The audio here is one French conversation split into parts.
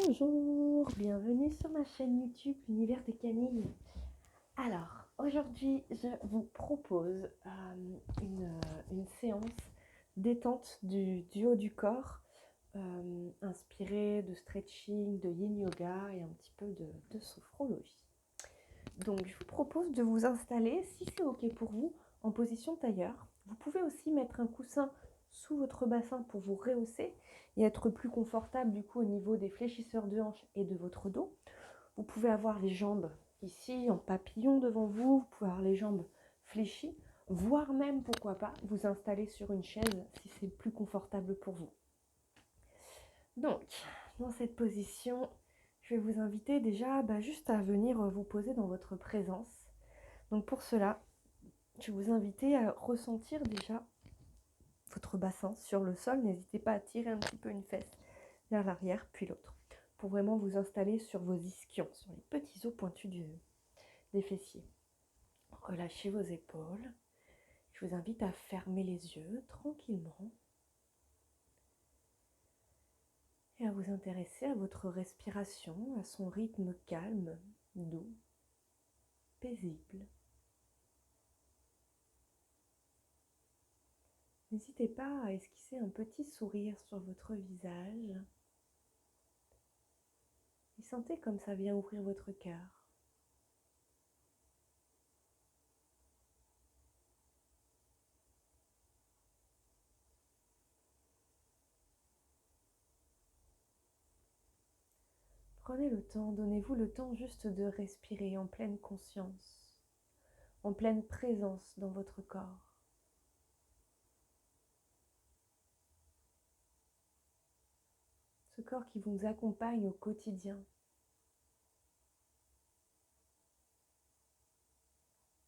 Bonjour, bienvenue sur ma chaîne YouTube L'Univers de Camille. Alors, aujourd'hui, je vous propose une séance détente du haut du corps, inspirée de stretching, de yin yoga et un petit peu de sophrologie. Donc, je vous propose de vous installer, si c'est OK pour vous, en position tailleur. Vous pouvez aussi mettre un coussin sous votre bassin pour vous rehausser et être plus confortable du coup au niveau des fléchisseurs de hanches et de votre dos. Vous pouvez avoir les jambes ici en papillon devant vous, vous pouvez avoir les jambes fléchies, voire même, pourquoi pas, vous installer sur une chaise si c'est plus confortable pour vous. Donc, dans cette position, je vais vous inviter déjà juste à venir vous poser dans votre présence. Donc pour cela, je vais vous inviter à ressentir déjà votre bassin sur le sol. N'hésitez pas à tirer un petit peu une fesse vers l'arrière, puis l'autre, pour vraiment vous installer sur vos ischions, sur les petits os pointus des fessiers. Relâchez vos épaules. Je vous invite à fermer les yeux tranquillement et à vous intéresser à votre respiration, à son rythme calme, doux, paisible. N'hésitez pas à esquisser un petit sourire sur votre visage. Et sentez comme ça vient ouvrir votre cœur. Prenez le temps, donnez-vous le temps juste de respirer en pleine conscience, en pleine présence dans votre corps. Ce corps qui vous accompagne au quotidien.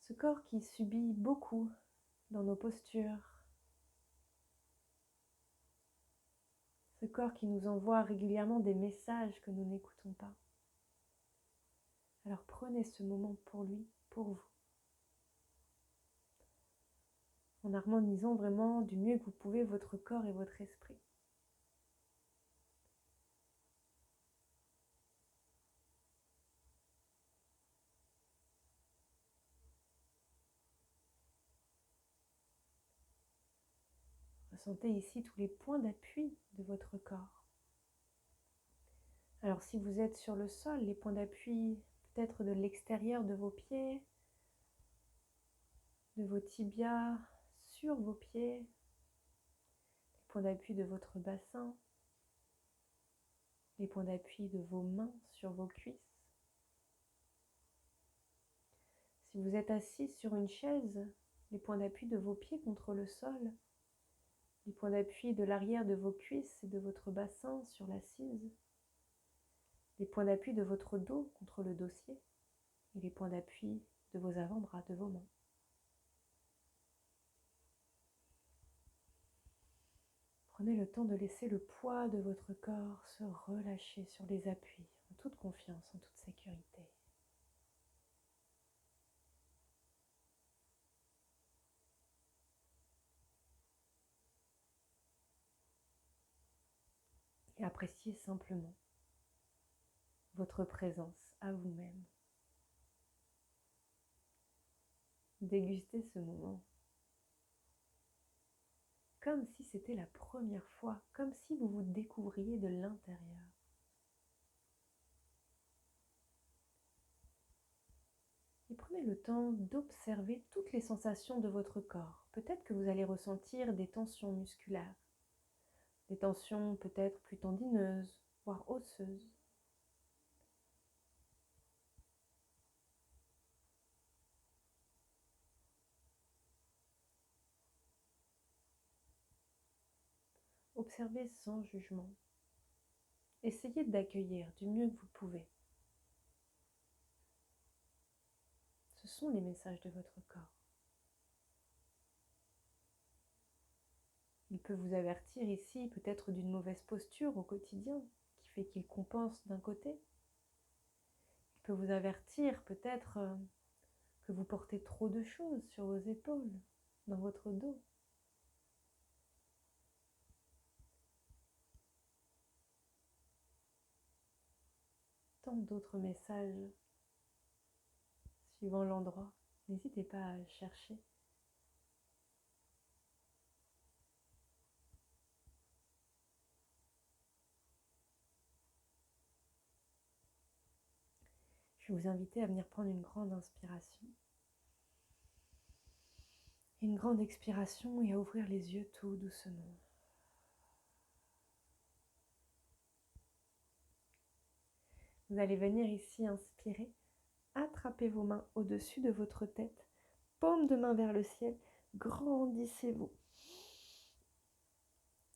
Ce corps qui subit beaucoup dans nos postures. Ce corps qui nous envoie régulièrement des messages que nous n'écoutons pas. Alors prenez ce moment pour lui, pour vous. En harmonisant vraiment du mieux que vous pouvez votre corps et votre esprit. Ressentez ici tous les points d'appui de votre corps. Alors si vous êtes sur le sol, les points d'appui peut-être de l'extérieur de vos pieds, de vos tibias sur vos pieds, les points d'appui de votre bassin, les points d'appui de vos mains sur vos cuisses. Si vous êtes assis sur une chaise, les points d'appui de vos pieds contre le sol, les points d'appui de l'arrière de vos cuisses et de votre bassin sur l'assise, les points d'appui de votre dos contre le dossier et les points d'appui de vos avant-bras, de vos mains. Prenez le temps de laisser le poids de votre corps se relâcher sur les appuis, en toute confiance, en toute sécurité. Et appréciez simplement votre présence à vous-même. Dégustez ce moment comme si c'était la première fois, comme si vous vous découvriez de l'intérieur. Et prenez le temps d'observer toutes les sensations de votre corps. Peut-être que vous allez ressentir des tensions musculaires, des tensions peut-être plus tendineuses, voire osseuses. Observez sans jugement. Essayez d'accueillir du mieux que vous pouvez. Ce sont les messages de votre corps. Il peut vous avertir ici peut-être d'une mauvaise posture au quotidien qui fait qu'il compense d'un côté. Il peut vous avertir peut-être que vous portez trop de choses sur vos épaules, dans votre dos. tant d'autres messages suivant l'endroit. N'hésitez pas à chercher. Je vais vous inviter à venir prendre une grande inspiration, une grande expiration et à ouvrir les yeux tout doucement. Vous allez venir ici inspirer, attrapez vos mains au-dessus de votre tête, paume de main vers le ciel, grandissez-vous.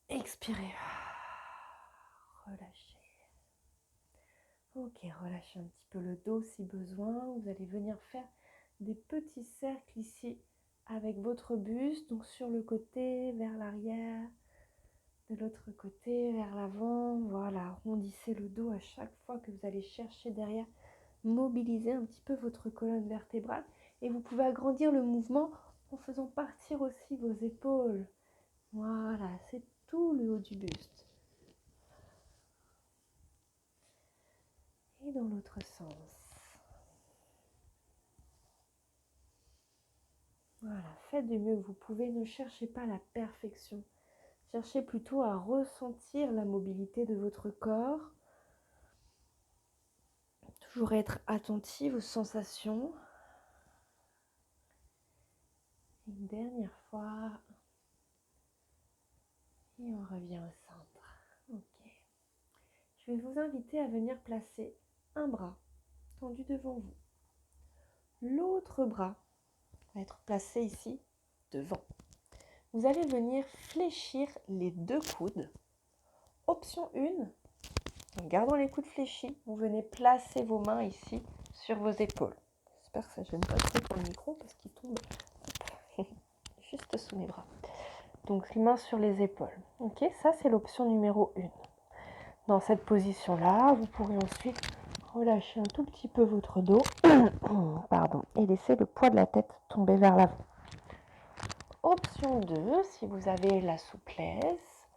Expirez, relâchez. Ok, relâchez un petit peu le dos si besoin. Vous allez venir faire des petits cercles ici avec votre buste, donc sur le côté, vers l'arrière, de l'autre côté, vers l'avant. Voilà, arrondissez le dos à chaque fois que vous allez chercher derrière. Mobilisez un petit peu votre colonne vertébrale et vous pouvez agrandir le mouvement en faisant partir aussi vos épaules. Voilà, c'est tout le haut du buste. Et dans l'autre sens. Voilà, faites du mieux que vous pouvez, ne cherchez pas la perfection. Cherchez plutôt à ressentir la mobilité de votre corps. Toujours être attentif aux sensations. Une dernière fois. Et on revient au centre. Ok. Je vais vous inviter à venir placer un bras tendu devant vous. L'autre bras va être placé ici devant. Vous allez venir fléchir les deux coudes. Option 1, en gardant les coudes fléchis, vous venez placer vos mains ici sur vos épaules. J'espère que ça ne gêne pas trop pour le micro parce qu'il tombe juste sous mes bras. Donc les mains sur les épaules. Ok, ça c'est l'option numéro 1. Dans cette position-là, vous pourrez ensuite relâcher un tout petit peu votre dos pardon, et laisser le poids de la tête tomber vers l'avant. Option 2, si vous avez la souplesse,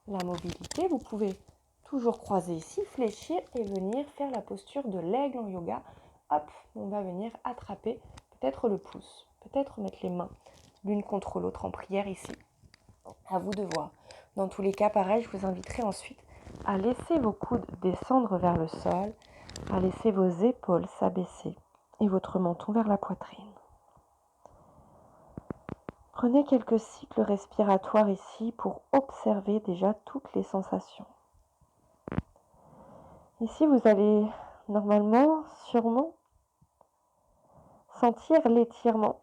la mobilité, vous pouvez toujours croiser ici, fléchir et venir faire la posture de l'aigle en yoga. Hop, on va venir attraper peut-être le pouce, peut-être mettre les mains l'une contre l'autre en prière ici. À vous de voir. Dans tous les cas, pareil, je vous inviterai ensuite à laisser vos coudes descendre vers le sol, à laisser vos épaules s'abaisser et votre menton vers la poitrine. Prenez quelques cycles respiratoires ici pour observer déjà toutes les sensations. Ici, vous allez normalement, sûrement, sentir l'étirement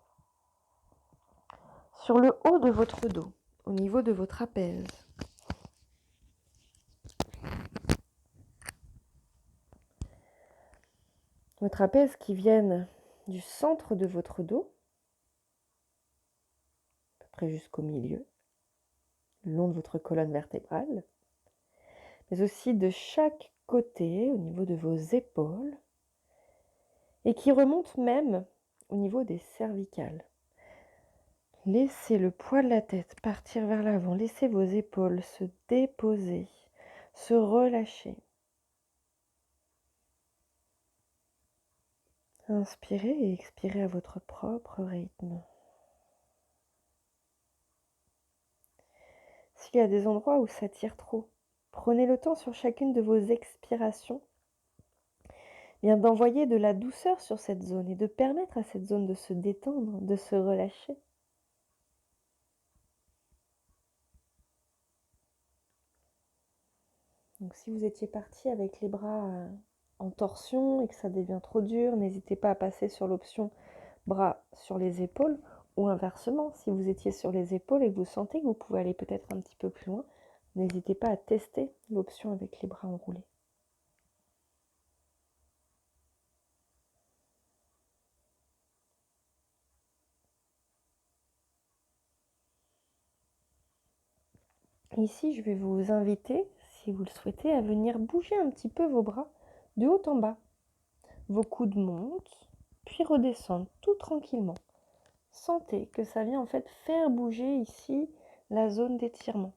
sur le haut de votre dos, au niveau de votre trapèze. Vos trapèzes qui viennent du centre de votre dos, à peu près jusqu'au milieu, le long de votre colonne vertébrale, mais aussi de chaque côté, au niveau de vos épaules, et qui remontent même au niveau des cervicales. Laissez le poids de la tête partir vers l'avant, laissez vos épaules se déposer, se relâcher. Inspirez et expirez à votre propre rythme. S'il y a des endroits où ça tire trop, prenez le temps sur chacune de vos expirations d'envoyer de la douceur sur cette zone et de permettre à cette zone de se détendre, de se relâcher. Donc si vous étiez parti avec les bras en torsion et que ça devient trop dur, n'hésitez pas à passer sur l'option bras sur les épaules ou inversement, si vous étiez sur les épaules et que vous sentez que vous pouvez aller peut-être un petit peu plus loin, n'hésitez pas à tester l'option avec les bras enroulés. Ici, je vais vous inviter, si vous le souhaitez, à venir bouger un petit peu vos bras de haut en bas. Vos coudes montent, puis redescendent tout tranquillement. Sentez que ça vient en fait faire bouger ici la zone d'étirement.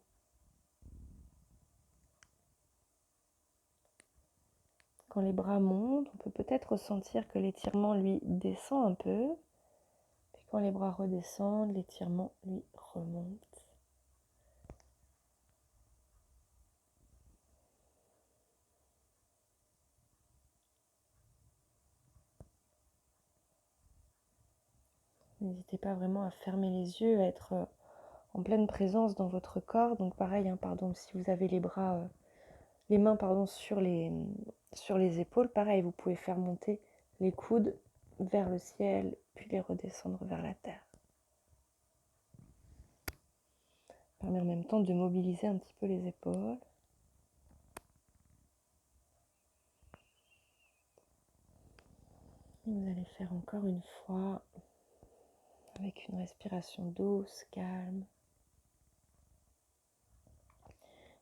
quand les bras montent, on peut peut-être ressentir que l'étirement, lui, descend un peu. Puis quand les bras redescendent, l'étirement, lui, remonte. N'hésitez pas vraiment à fermer les yeux, à être en pleine présence dans votre corps. Donc pareil, hein, pardon, si vous avez les bras, les mains pardon, sur les épaules, pareil, vous pouvez faire monter les coudes vers le ciel, puis les redescendre vers la terre. Ça permet en même temps de mobiliser un petit peu les épaules. Et vous allez faire encore une fois avec une respiration douce, calme.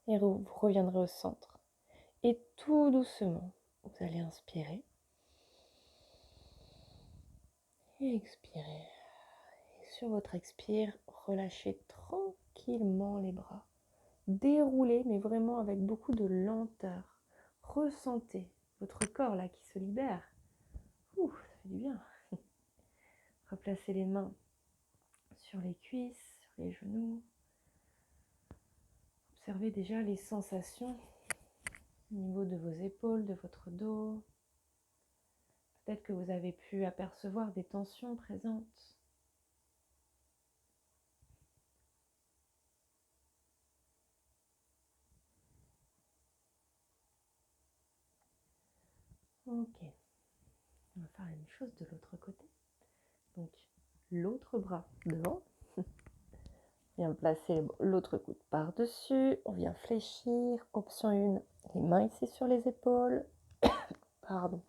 Et vous reviendrez au centre. Et tout doucement, vous allez inspirer. Et expirer. Et sur votre expire, relâchez tranquillement les bras. Déroulez, mais vraiment avec beaucoup de lenteur. Ressentez votre corps là qui se libère. Ouh, ça fait du bien. Replacez les mains sur les cuisses, sur les genoux. Observez déjà les sensations au niveau de vos épaules, de votre dos. Peut-être que vous avez pu apercevoir des tensions présentes. Ok, on va faire la même chose de l'autre côté. Donc, l'autre bras devant. On vient placer l'autre coude par-dessus. On vient fléchir. Option 1, les mains ici sur les épaules. Pardon.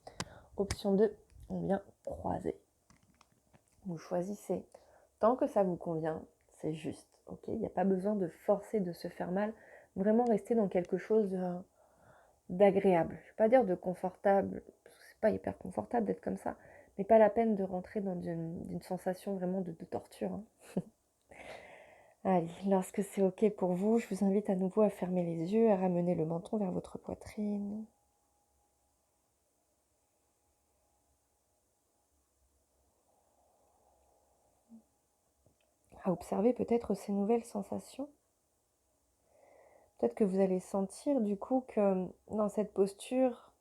Option 2, on vient croiser. Vous choisissez. Tant que ça vous convient, c'est juste. Ok, il n'y a pas besoin de forcer, de se faire mal. Vraiment rester dans quelque chose d'agréable. Je ne vais pas dire de confortable, parce que c'est pas hyper confortable d'être comme ça, mais pas la peine de rentrer dans une sensation vraiment de torture. Hein. Allez, lorsque c'est ok pour vous, je vous invite à nouveau à fermer les yeux, à ramener le menton vers votre poitrine. À observer peut-être ces nouvelles sensations. Peut-être que vous allez sentir du coup que dans cette posture,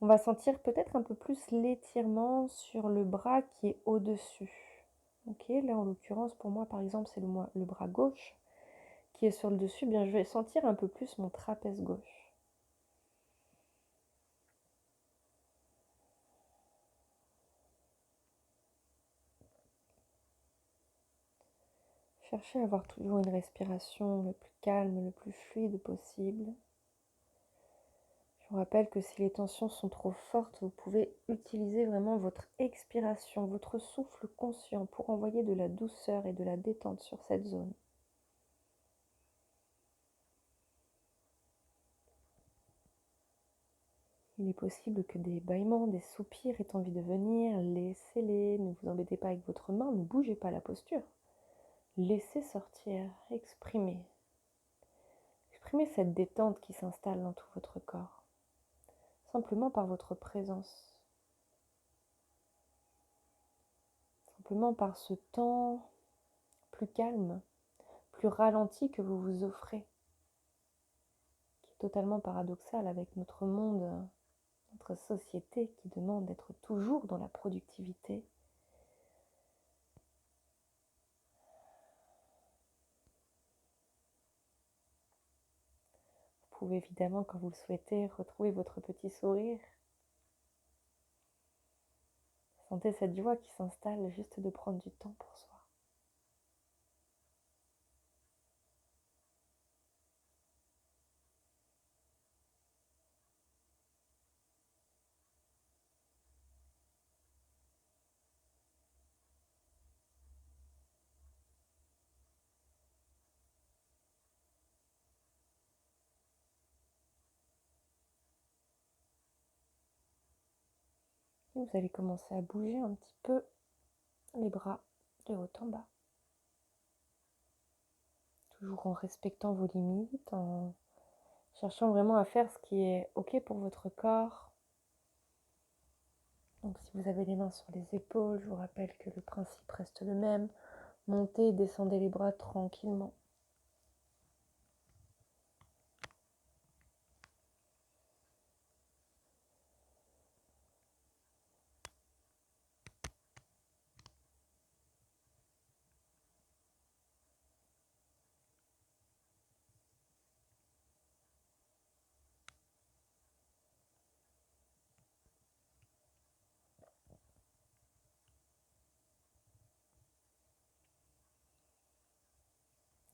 on va sentir peut-être un peu plus l'étirement sur le bras qui est au-dessus. Ok, là en l'occurrence pour moi par exemple c'est le bras gauche qui est sur le dessus. Bien je vais sentir un peu plus mon trapèze gauche. Cherchez à avoir toujours une respiration le plus calme, le plus fluide possible. Je vous rappelle que si les tensions sont trop fortes, vous pouvez utiliser vraiment votre expiration, votre souffle conscient pour envoyer de la douceur et de la détente sur cette zone. Il est possible que des bâillements, des soupirs aient envie de venir, laissez-les, ne vous embêtez pas avec votre main, ne bougez pas la posture. Laissez sortir, exprimez. Exprimez cette détente qui s'installe dans tout votre corps, simplement par votre présence. Simplement par ce temps plus calme, plus ralenti que vous vous offrez, qui est totalement paradoxal avec notre monde, notre société qui demande d'être toujours dans la productivité. Vous pouvez évidemment, quand vous le souhaitez, retrouver votre petit sourire. Sentez cette joie qui s'installe juste de prendre du temps pour soi. Et vous allez commencer à bouger un petit peu les bras de haut en bas. Toujours en respectant vos limites, en cherchant vraiment à faire ce qui est OK pour votre corps. Donc si vous avez les mains sur les épaules, je vous rappelle que le principe reste le même. Montez et descendez les bras tranquillement.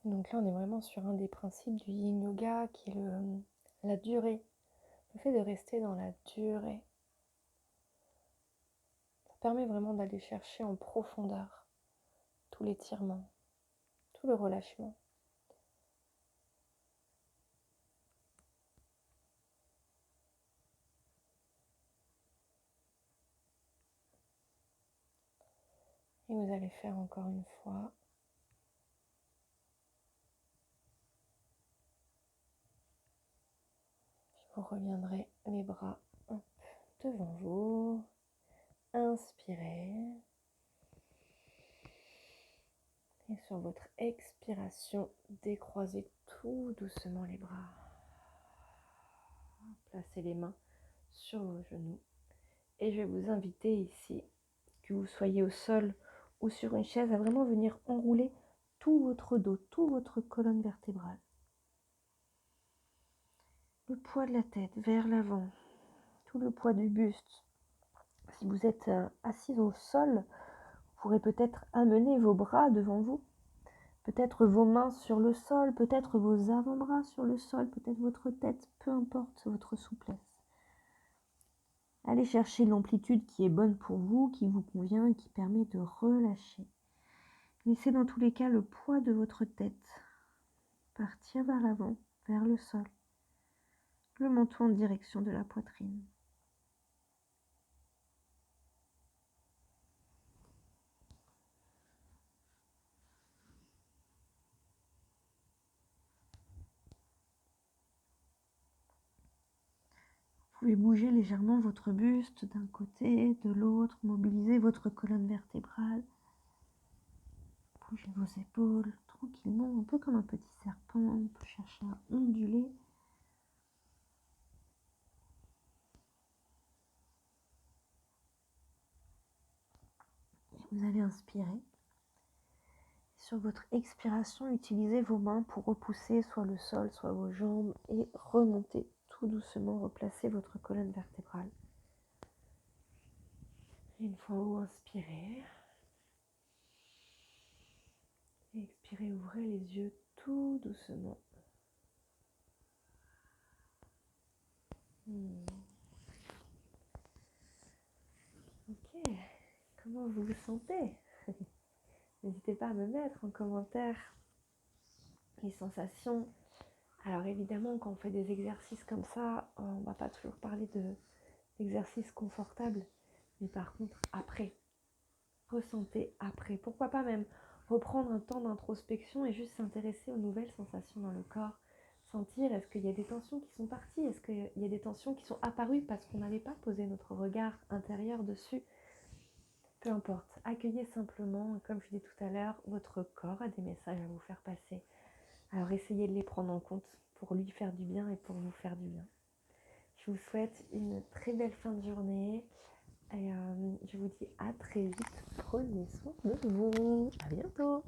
Donc là, on est vraiment sur un des principes du Yin Yoga qui est la durée. Le fait de rester dans la durée. Ça permet vraiment d'aller chercher en profondeur tout l'étirement, tout le relâchement. Et vous allez faire encore une fois. Vous reviendrez les bras devant vous. Inspirez. Et sur votre expiration, décroisez tout doucement les bras. Placez les mains sur vos genoux. Et je vais vous inviter ici, que vous soyez au sol ou sur une chaise, à vraiment venir enrouler tout votre dos, toute votre colonne vertébrale. Le poids de la tête vers l'avant, tout le poids du buste. Si vous êtes assis au sol, vous pourrez peut-être amener vos bras devant vous, peut-être vos mains sur le sol, peut-être vos avant-bras sur le sol, peut-être votre tête, peu importe votre souplesse. Allez chercher l'amplitude qui est bonne pour vous, qui vous convient et qui permet de relâcher. Laissez dans tous les cas le poids de votre tête partir vers l'avant, vers le sol, le menton en direction de la poitrine. Vous pouvez bouger légèrement votre buste d'un côté, de l'autre, mobiliser votre colonne vertébrale. Bougez vos épaules tranquillement, un peu comme un petit serpent. On peut chercher à onduler. Vous allez inspirer. Sur votre expiration, utilisez vos mains pour repousser soit le sol, soit vos jambes et remonter tout doucement, replacer votre colonne vertébrale. Une fois où inspirez. Et expirez, ouvrez les yeux tout doucement. Ok, comment vous vous sentez? N'hésitez pas à me mettre en commentaire les sensations. Alors évidemment, quand on fait des exercices comme ça, on ne va pas toujours parler d'exercices confortables. Mais par contre, après, ressentez après. Pourquoi pas même reprendre un temps d'introspection et juste s'intéresser aux nouvelles sensations dans le corps. Sentir, est-ce qu'il y a des tensions qui sont parties? Est-ce qu'il y a des tensions qui sont apparues parce qu'on n'avait pas posé notre regard intérieur dessus? Peu importe, accueillez simplement, comme je disais tout à l'heure, votre corps a des messages à vous faire passer. Alors essayez de les prendre en compte pour lui faire du bien et pour vous faire du bien. Je vous souhaite une très belle fin de journée et je vous dis à très vite. Prenez soin de vous. À bientôt.